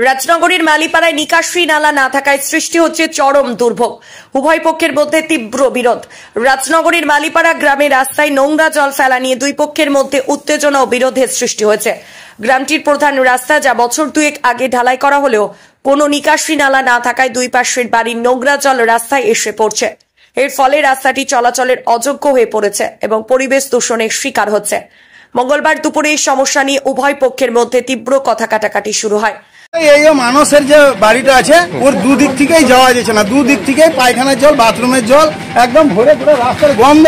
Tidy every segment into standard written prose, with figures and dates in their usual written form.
রাজনগরের মালিপাড়ায় নিকাশি নালা না থাকায় সৃষ্টি হচ্ছে চরম দুর্ভোগ। উভয় পক্ষের মধ্যে তীব্র বিরোধ। রাজনগরের মালিপাড়া গ্রামে রাস্তায় নোংরা জল ফেলা নিয়ে দুই পক্ষের মধ্যে উত্তেজনা ও বিরোধের সৃষ্টি হয়েছে। গ্রামটির প্রধান রাস্তা, যা বছর দুয়েক আগে ঢালাই করা হলেও কোনো নিকাশি নালা না থাকায় দুই পাশের বাড়ির নোংরা জল রাস্তায় এসে পড়ছে। এর ফলে রাস্তাটি চলাচলের অযোগ্য হয়ে পড়েছে এবং পরিবেশ দূষণের শিকার হচ্ছে। মঙ্গলবার দুপুরে এই সমস্যা নিয়ে উভয় পক্ষের মধ্যে তীব্র কথা কাটাকাটি শুরু হয়। এই মানুষের যে বাড়িটা আছে ওর দুদিক থেকেই যাওয়া যাচ্ছে না, দুদিক থেকেই পায়খানার জল, বাথরুমের জল একদম ভরে ভরে রাস্তার গন্ধ।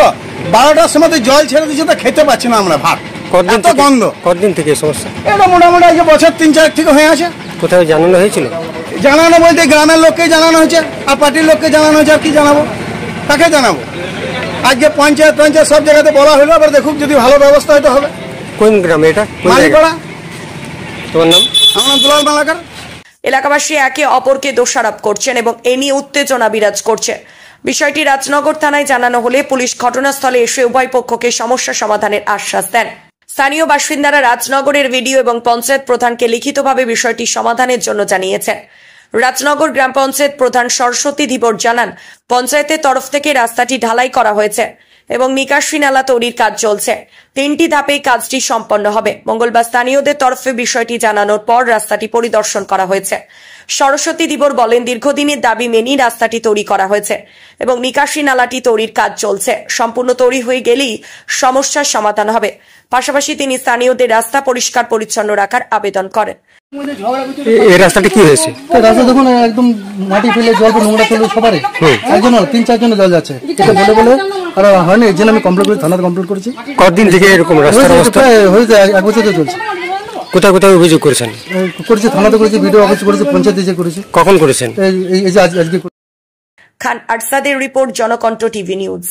12টার সময় জল ছেড়ে দিচ্ছে, তো খেতে পাচ্ছি না আমরা ভাত, এত গন্ধ। কতদিন থেকে সমস্যা? এটা মোটামুটি আজকে বছর 3-4 থেকে হয়ে আছে। কোথাও জানানো হয়েছিল? জানানো বলতে গ্রামের লোককে জানানো হয়েছে আর পার্টির লোককে জানানো হয়েছে। আর কি জানাবো, কাকে জানাবো? আজকে পঞ্চায়েত সব জায়গাতে বলা হলো, আবার দেখুক যদি ভালো ব্যবস্থা হয়তো হবে। কোন গ্রামে এটা? মালিপাড়া। তোমার নাম? আমার নাম দুলাল মালাকার। এলাকাবাসী একে অপরকে দোষারোপ করছেন এবং এ নিয়ে উত্তেজনা বিরাজ করছে। বিষয়টি রাজনগর থানায় জানানো হলে পুলিশ ঘটনাস্থলে এসে উভয় পক্ষকে সমস্যা সমাধানের আশ্বাস দেন। স্থানীয় বাসিন্দারা রাজনগরের ভিডিও এবং পঞ্চায়েত প্রধানকে লিখিতভাবে বিষয়টি সমাধানের জন্য জানিয়েছেন। রাজনগর গ্রাম পঞ্চায়েত প্রধান সরস্বতী ধীবর জানান, পঞ্চায়েতের তরফ থেকে রাস্তাটি ঢালাই করা হয়েছে এবং নিকাশি নালা তৈরির কাজ চলছে। 3টি ধাপে কাজটি সম্পন্ন হবে। মঙ্গলবার স্থানীয়দের তরফে বিষয়টি জানানোর পর রাস্তাটি পরিদর্শন করা হয়েছে। সরস্বতী ধীবর বলেন, দীর্ঘদিনের দাবি মেনেই রাস্তাটি তৈরি করা হয়েছে এবং নিকাশি নালাটি তৈরির কাজ চলছে। সম্পূর্ণ তৈরি হয়ে গেলেই সমস্যার সমাধান হবে। পাশাপাশি তিনি স্থানীয়দের রাস্তা পরিষ্কার পরিচ্ছন্ন রাখার আবেদন করেন। এই রাস্তাটি কি হয়েছে? রাস্তা দেখুন, একদম মাটি ফেলে জল নোংরা ফেলে সবারই একজন 3-4 জন জল যাচ্ছে। এটা বলে বলে আর হয়নি, এই জন্য আমি কমপ্লেন করেছি, থানাতে কমপ্লেন করেছি। কতদিন থেকে এরকম রাস্তার অবস্থা? হয়েছে 1 বছর ধরে চলছে। কোথায় কোথায় অভিযোগ করেছেন? করেছি, থানাতে করেছি, ভিডিও অফিস করেছি, পঞ্চায়েতে যে করেছি। কখন করেছেন? এই যে আজকে। খান আরসাদের রিপোর্ট, জনকণ্ঠ টিভি নিউজ।